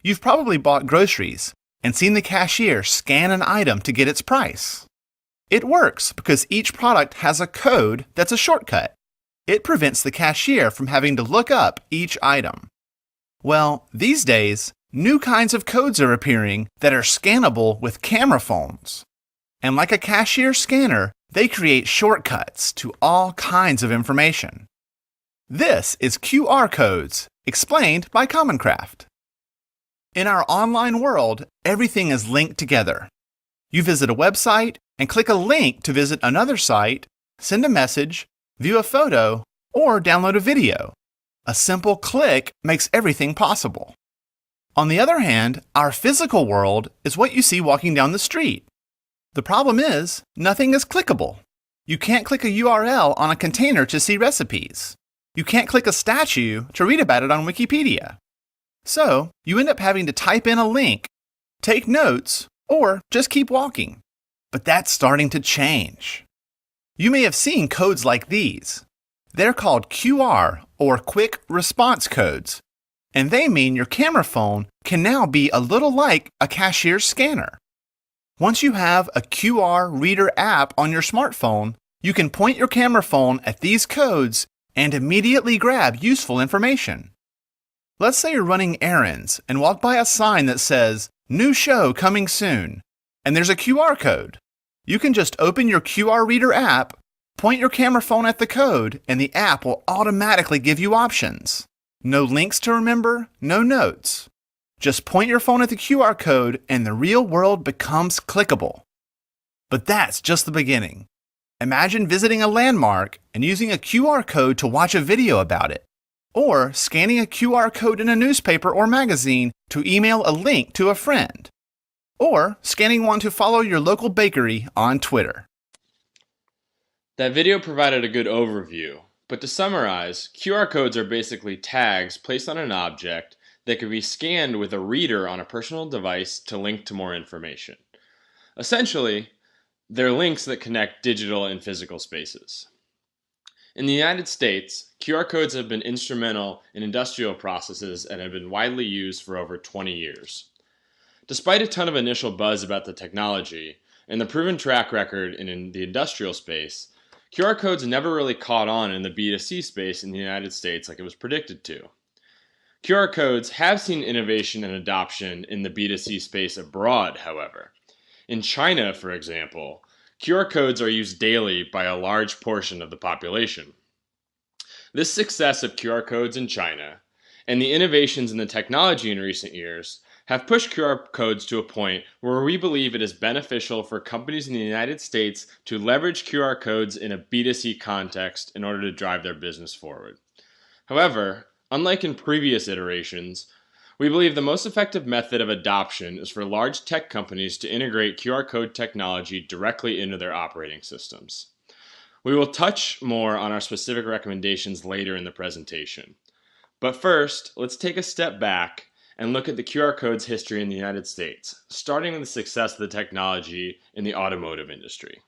You've probably bought groceries and seen the cashier scan an item to get its price. It works because each product has a code that's a shortcut. It prevents the cashier from having to look up each item. Well, these days, new kinds of codes are appearing that are scannable with camera phones. And like a cashier scanner, they create shortcuts to all kinds of information. This is QR codes, explained by Commoncraft. In our online world, everything is linked together. You visit a website and click a link to visit another site, send a message, view a photo, or download a video. A simple click makes everything possible. On the other hand, our physical world is what you see walking down the street. The problem is, nothing is clickable. You can't click a URL on a container to see recipes. You can't click a statue to read about it on Wikipedia. So, you end up having to type in a link, take notes, or just keep walking. But that's starting to change. You may have seen codes like these. They're called QR, or Quick Response Codes, and they mean your camera phone can now be a little like a cashier's scanner. Once you have a QR reader app on your smartphone, you can point your camera phone at these codes and immediately grab useful information. Let's say you're running errands and walk by a sign that says, "New show coming soon," and there's a QR code. You can just open your QR reader app, point your camera phone at the code, and the app will automatically give you options. No links to remember, no notes. Just point your phone at the QR code and the real world becomes clickable. But that's just the beginning. Imagine visiting a landmark and using a QR code to watch a video about it, or scanning a QR code in a newspaper or magazine to email a link to a friend, or scanning one to follow your local bakery on Twitter. That video provided a good overview, but to summarize, QR codes are basically tags placed on an object that can be scanned with a reader on a personal device to link to more information. Essentially, they're links that connect digital and physical spaces. In the United States, QR codes have been instrumental in industrial processes and have been widely used for over 20 years. Despite a ton of initial buzz about the technology and the proven track record in the industrial space, QR codes never really caught on in the B2C space in the United States like it was predicted to. QR codes have seen innovation and adoption in the B2C space abroad, however. In China, for example, QR codes are used daily by a large portion of the population. This success of QR codes in China and the innovations in the technology in recent years have pushed QR codes to a point where we believe it is beneficial for companies in the United States to leverage QR codes in a B2C context in order to drive their business forward. However, unlike in previous iterations, we believe the most effective method of adoption is for large tech companies to integrate QR code technology directly into their operating systems. We will touch more on our specific recommendations later in the presentation. But first, let's take a step back and look at the QR code's history in the United States, starting with the success of the technology in the automotive industry.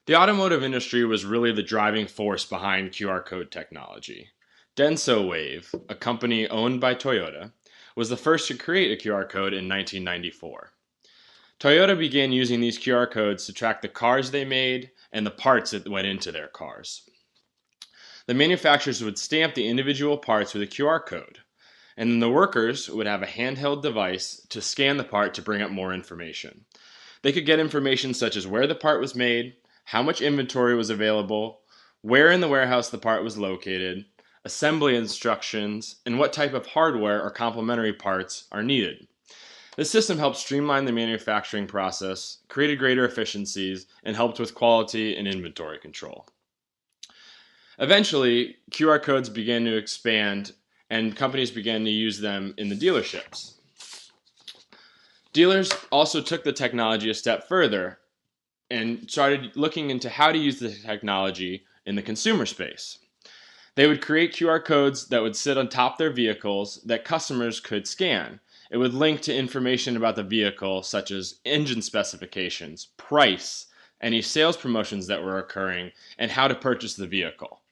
The automotive industry was really the driving force behind QR code technology. Denso Wave, a company owned by Toyota, was the first to create a QR code in 1994. Toyota began using these QR codes to track the cars they made and the parts that went into their cars. The manufacturers would stamp the individual parts with a QR code, and then the workers would have a handheld device to scan the part to bring up more information. They could get information such as where the part was made, how much inventory was available, where in the warehouse the part was located, assembly instructions, and what type of hardware or complementary parts are needed. This system helped streamline the manufacturing process, created greater efficiencies, and helped with quality and inventory control. Eventually, QR codes began to expand and companies began to use them in the dealerships. Dealers also took the technology a step further and started looking into how to use the technology in the consumer space. They would create QR codes that would sit on top of their vehicles that customers could scan. It would link to information about the vehicle, such as engine specifications, price, any sales promotions that were occurring, and how to purchase the vehicle.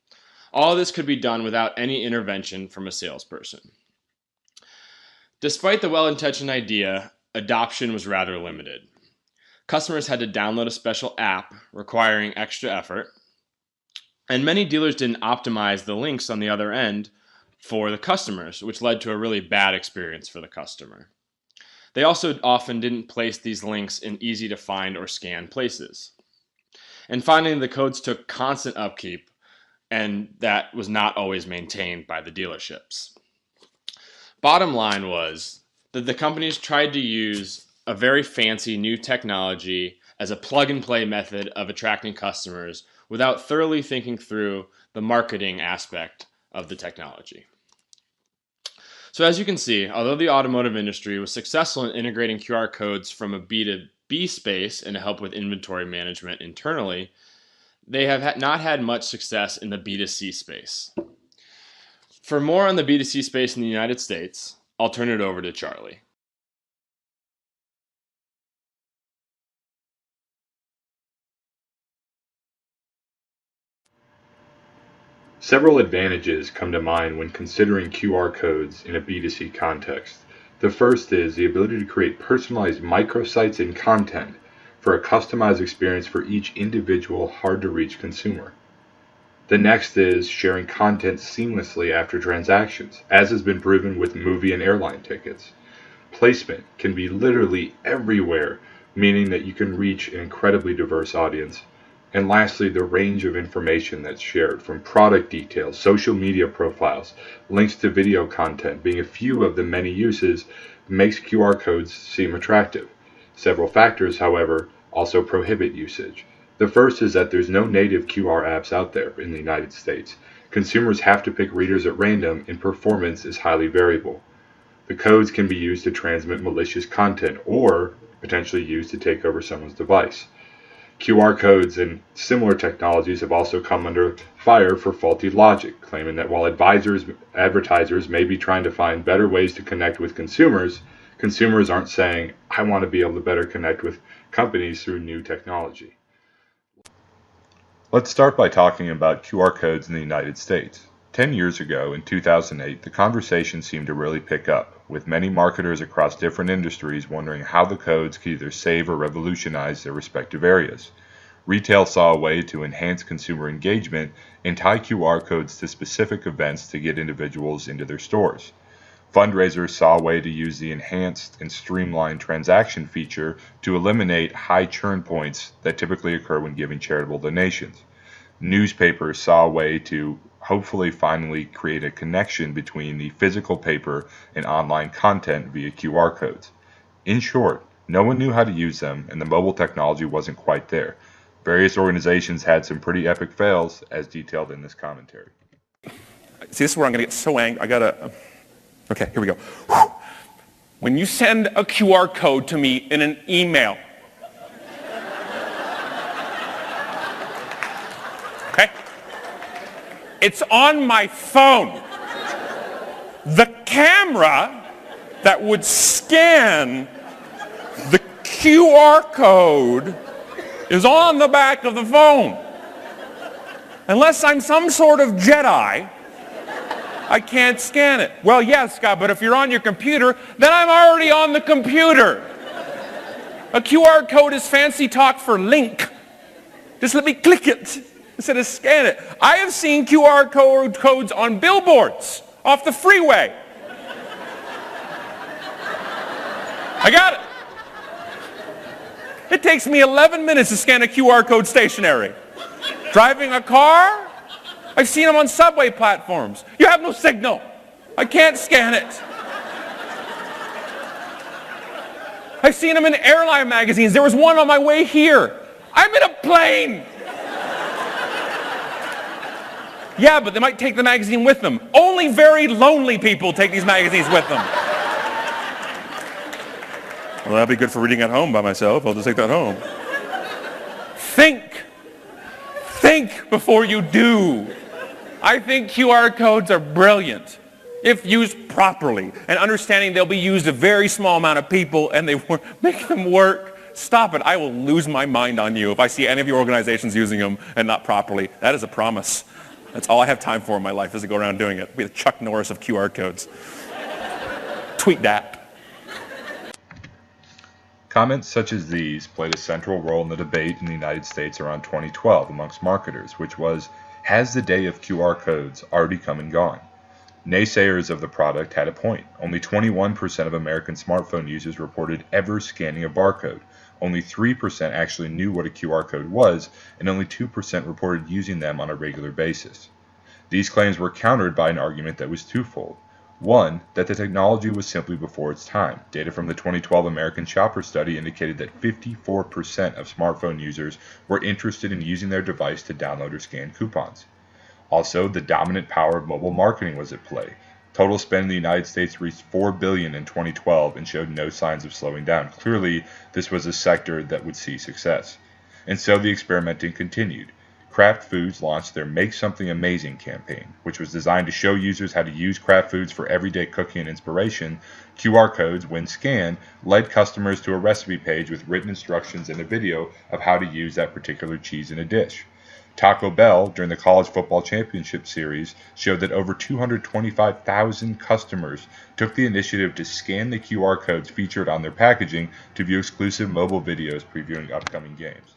All this could be done without any intervention from a salesperson. Despite the well-intentioned idea, adoption was rather limited. Customers had to download a special app requiring extra effort, and many dealers didn't optimize the links on the other end for the customers, which led to a really bad experience for the customer. They also often didn't place these links in easy to find or scan places. And finally, the codes took constant upkeep, and that was not always maintained by the dealerships. Bottom line was that the companies tried to use a very fancy new technology as a plug-and-play method of attracting customers without thoroughly thinking through the marketing aspect of the technology. So as you can see, although the automotive industry was successful in integrating QR codes from a B2B space and to help with inventory management internally, they have not had much success in the B2C space. For more on the B2C space in the United States, I'll turn it over to Charlie. Several advantages come to mind when considering QR codes in a B2C context. The first is the ability to create personalized microsites and content for a customized experience for each individual hard-to-reach consumer. The next is sharing content seamlessly after transactions, as has been proven with movie and airline tickets. Placement can be literally everywhere, meaning that you can reach an incredibly diverse audience. And lastly, the range of information that's shared, from product details, social media profiles, links to video content being a few of the many uses, makes QR codes seem attractive. Several factors, however, also prohibit usage. The first is that there's no native QR apps out there in the United States. Consumers have to pick readers at random, and performance is highly variable. The codes can be used to transmit malicious content or potentially used to take over someone's device. QR codes and similar technologies have also come under fire for faulty logic, claiming that while advertisers may be trying to find better ways to connect with consumers, consumers aren't saying, I want to be able to better connect with companies through new technology. Let's start by talking about QR codes in the United States. 10 years ago, in 2008, the conversation seemed to really pick up, with many marketers across different industries wondering how the codes could either save or revolutionize their respective areas. Retail saw a way to enhance consumer engagement and tie QR codes to specific events to get individuals into their stores. Fundraisers saw a way to use the enhanced and streamlined transaction feature to eliminate high churn points that typically occur when giving charitable donations. Newspapers saw a way to hopefully finally create a connection between the physical paper and online content via QR codes. In short, no one knew how to use them, and the mobile technology wasn't quite there. Various organizations had some pretty epic fails, as detailed in this commentary. See, this is where I'm going to get so angry. Okay, here we go. When you send a QR code to me in an email, okay, it's on my phone. The camera that would scan the QR code is on the back of the phone. Unless I'm some sort of Jedi, I can't scan it. Well, yes, Scott, but if you're on your computer, then I'm already on the computer. A QR code is fancy talk for link. Just let me click it instead of scan it. I have seen QR codes on billboards off the freeway. I got it. It takes me 11 minutes to scan a QR code stationary. Driving a car, I've seen them on subway platforms. You have no signal. I can't scan it. I've seen them in airline magazines. There was one on my way here. I'm in a plane. Yeah, but they might take the magazine with them. Only very lonely people take these magazines with them. Well, that'll be good for reading at home by myself. I'll just take that home. Think before you do. I think QR codes are brilliant if used properly, and understanding they'll be used a very small amount of people and they make them work. Stop it. I will lose my mind on you if I see any of your organizations using them and not properly. That is a promise. That's all I have time for in my life, is to go around doing it. Be the Chuck Norris of QR codes. Tweet that. Comments such as these played a central role in the debate in the United States around 2012 amongst marketers, which was, has the day of QR codes already come and gone? Naysayers of the product had a point. Only 21% of American smartphone users reported ever scanning a barcode. Only 3% actually knew what a QR code was, and only 2% reported using them on a regular basis. These claims were countered by an argument that was twofold. One, that the technology was simply before its time. Data from the 2012 American Shopper study indicated that 54% of smartphone users were interested in using their device to download or scan coupons. Also, the dominant power of mobile marketing was at play. Total spend in the United States reached $4 billion in 2012 and showed no signs of slowing down. Clearly, this was a sector that would see success. And so the experimenting continued. Kraft Foods launched their Make Something Amazing campaign, which was designed to show users how to use Kraft Foods for everyday cooking and inspiration. QR codes, when scanned, led customers to a recipe page with written instructions and a video of how to use that particular cheese in a dish. Taco Bell, during the College Football Championship Series, showed that over 225,000 customers took the initiative to scan the QR codes featured on their packaging to view exclusive mobile videos previewing upcoming games.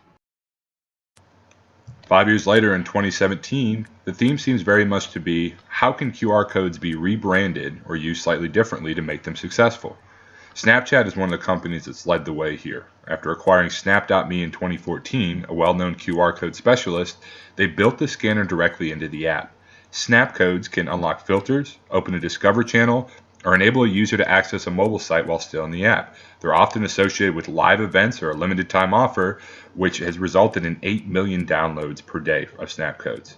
5 years later, in 2017, the theme seems very much to be, how can QR codes be rebranded or used slightly differently to make them successful? Snapchat is one of the companies that's led the way here. After acquiring Snap.me in 2014, a well-known QR code specialist, they built the scanner directly into the app. Snap codes can unlock filters, open a Discover channel, or enable a user to access a mobile site while still in the app. They're often associated with live events or a limited time offer, which has resulted in 8 million downloads per day of Snap codes.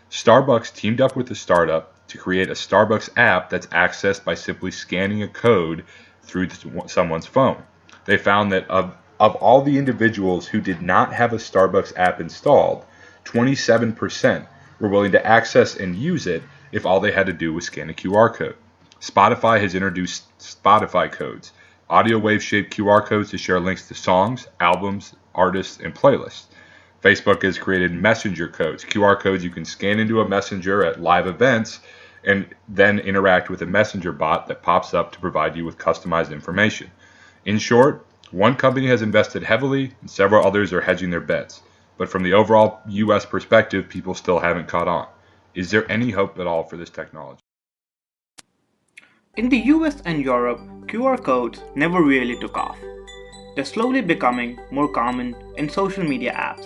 Starbucks teamed up with a startup to create a Starbucks app that's accessed by simply scanning a code through someone's phone. They found that of all the individuals who did not have a Starbucks app installed, 27% were willing to access and use it if all they had to do was scan a QR code. Spotify has introduced Spotify codes, audio wave-shaped QR codes to share links to songs, albums, artists, and playlists. Facebook has created messenger codes, QR codes you can scan into a messenger at live events and then interact with a messenger bot that pops up to provide you with customized information. In short, one company has invested heavily and several others are hedging their bets. But from the overall US perspective, people still haven't caught on. Is there any hope at all for this technology? In the US and Europe, QR codes never really took off. They're slowly becoming more common in social media apps.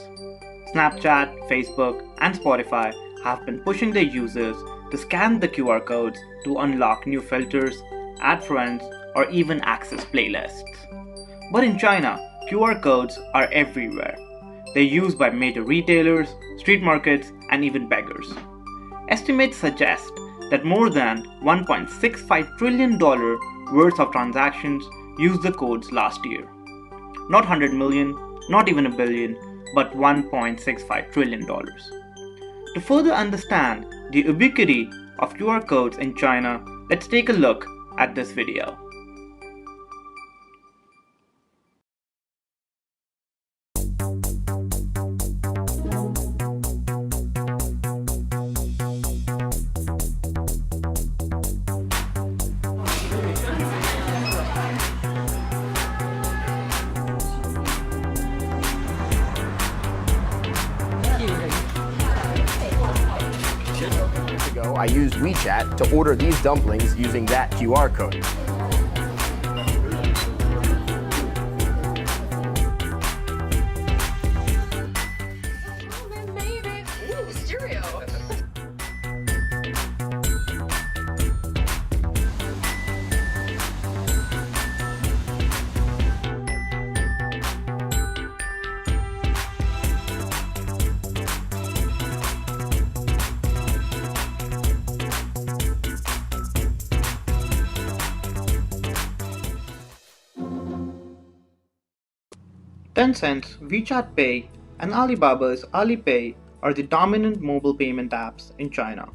Snapchat, Facebook, and Spotify have been pushing their users to scan the QR codes to unlock new filters, add friends, or even access playlists. But in China, QR codes are everywhere. They're used by major retailers, street markets, and even beggars. Estimates suggest that more than $1.65 trillion worth of transactions used the codes last year. Not 100 million, not even a billion, but $1.65 trillion. To further understand the ubiquity of QR codes in China, let's take a look at this video. I used WeChat to order these dumplings using that QR code. Ooh, stereo. Tencent's WeChat Pay and Alibaba's Alipay are the dominant mobile payment apps in China.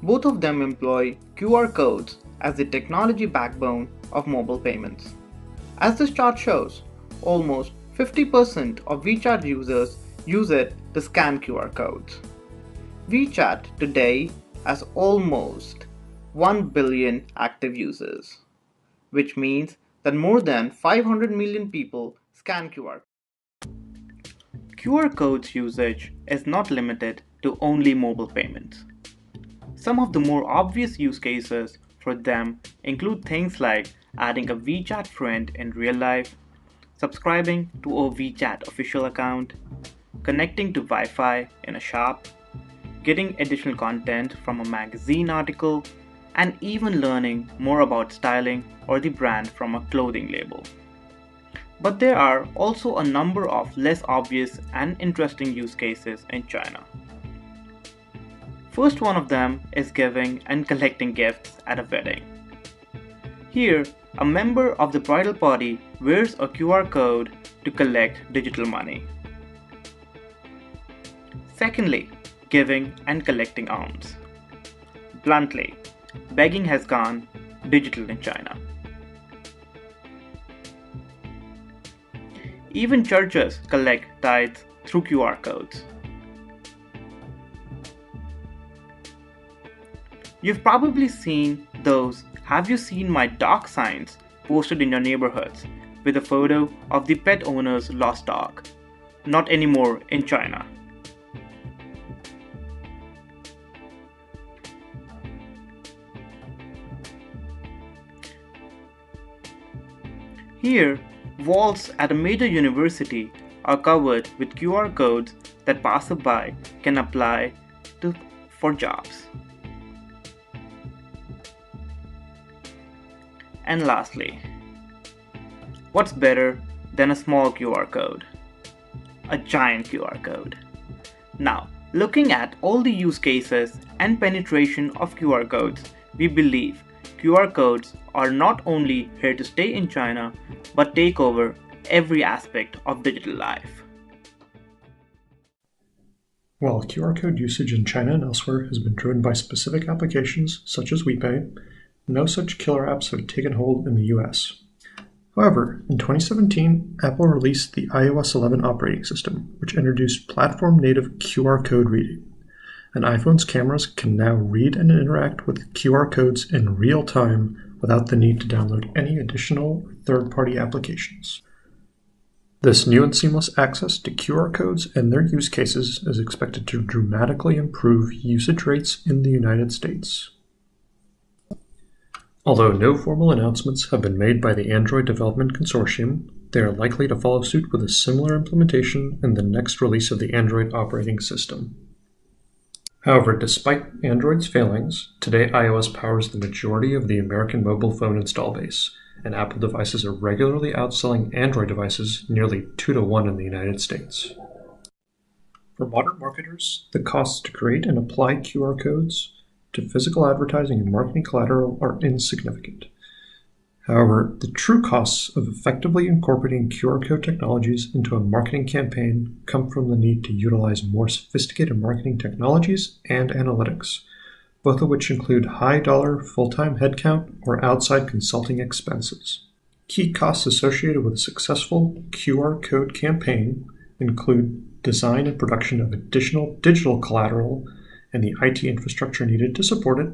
Both of them employ QR codes as the technology backbone of mobile payments. As this chart shows, almost 50% of WeChat users use it to scan QR codes. WeChat today has almost 1 billion active users, which means that more than 500 million people Scan QR. QR codes usage is not limited to only mobile payments. Some of the more obvious use cases for them include things like adding a WeChat friend in real life, subscribing to a WeChat official account, connecting to Wi-Fi in a shop, getting additional content from a magazine article, and even learning more about styling or the brand from a clothing label. But there are also a number of less obvious and interesting use cases in China. First one of them is giving and collecting gifts at a wedding. Here, a member of the bridal party wears a QR code to collect digital money. Secondly, giving and collecting alms. Bluntly, begging has gone digital in China. Even churches collect tithes through QR codes. You've probably seen those "Have you seen my dog" signs posted in your neighborhoods with a photo of the pet owner's lost dog. Not anymore in China. Here, walls at a major university are covered with QR codes that passerby can apply to for jobs. And lastly, what's better than a small QR code? A giant QR code. Now, looking at all the use cases and penetration of QR codes, we believe QR codes are not only here to stay in China, but take over every aspect of digital life. While QR code usage in China and elsewhere has been driven by specific applications such as WePay, no such killer apps have taken hold in the US. However, in 2017, Apple released the iOS 11 operating system, which introduced platform-native QR code reading. And iPhone's cameras can now read and interact with QR codes in real time without the need to download any additional third-party applications. This new and seamless access to QR codes and their use cases is expected to dramatically improve usage rates in the United States. Although no formal announcements have been made by the Android Development Consortium, they are likely to follow suit with a similar implementation in the next release of the Android operating system. However, despite Android's failings, today iOS powers the majority of the American mobile phone install base, and Apple devices are regularly outselling Android devices nearly 2-to-1 in the United States. For modern marketers, the costs to create and apply QR codes to physical advertising and marketing collateral are insignificant. However, the true costs of effectively incorporating QR code technologies into a marketing campaign come from the need to utilize more sophisticated marketing technologies and analytics, both of which include high-dollar full-time headcount or outside consulting expenses. Key costs associated with a successful QR code campaign include design and production of additional digital collateral and the IT infrastructure needed to support it,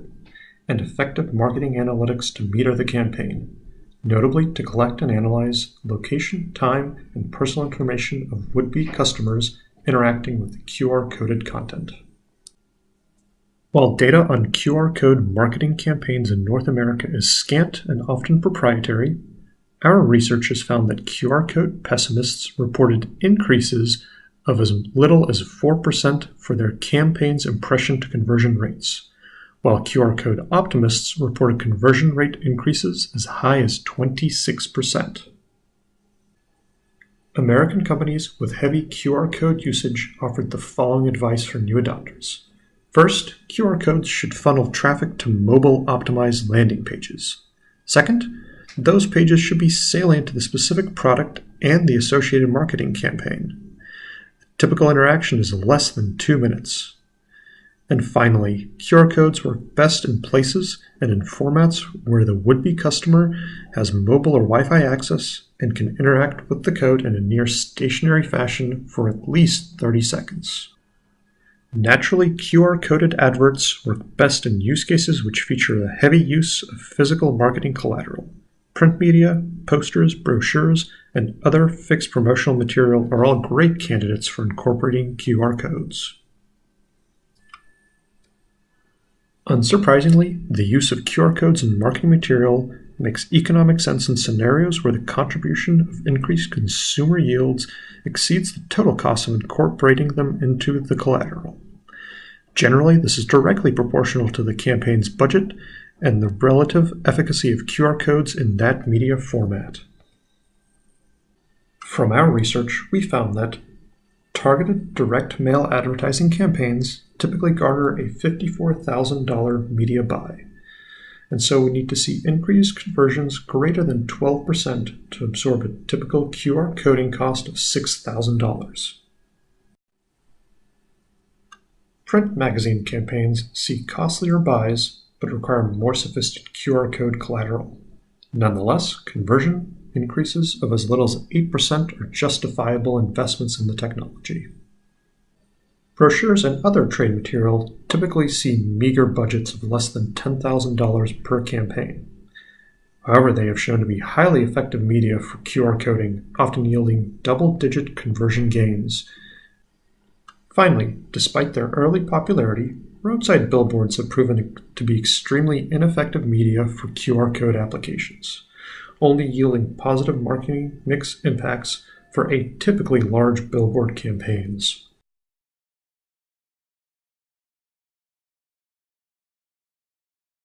and effective marketing analytics to meter the campaign, notably to collect and analyze location, time, and personal information of would-be customers interacting with the QR-coded content. While data on QR code marketing campaigns in North America is scant and often proprietary, our research has found that QR code pessimists reported increases of as little as 4% for their campaign's impression to conversion rates, while QR code optimists reported conversion rate increases as high as 26%. American companies with heavy QR code usage offered the following advice for new adopters. First, QR codes should funnel traffic to mobile-optimized landing pages. Second, those pages should be salient to the specific product and the associated marketing campaign. The typical interaction is less than 2 minutes. And finally, QR codes work best in places and in formats where the would-be customer has mobile or Wi-Fi access and can interact with the code in a near stationary fashion for at least 30 seconds. Naturally, QR-coded adverts work best in use cases which feature a heavy use of physical marketing collateral. Print media, posters, brochures, and other fixed promotional material are all great candidates for incorporating QR codes. Unsurprisingly, the use of QR codes in marketing material makes economic sense in scenarios where the contribution of increased consumer yields exceeds the total cost of incorporating them into the collateral. Generally, this is directly proportional to the campaign's budget and the relative efficacy of QR codes in that media format. From our research, we found that targeted direct mail advertising campaigns typically garner a $54,000 media buy, and so we need to see increased conversions greater than 12% to absorb a typical QR coding cost of $6,000. Print magazine campaigns see costlier buys but require more sophisticated QR code collateral. Nonetheless, conversion increases of as little as 8% are justifiable investments in the technology. Brochures and other trade material typically see meager budgets of less than $10,000 per campaign. However, they have shown to be highly effective media for QR coding, often yielding double-digit conversion gains. Finally, despite their early popularity, roadside billboards have proven to be extremely ineffective media for QR code applications, only yielding positive marketing mix impacts for atypically large billboard campaigns.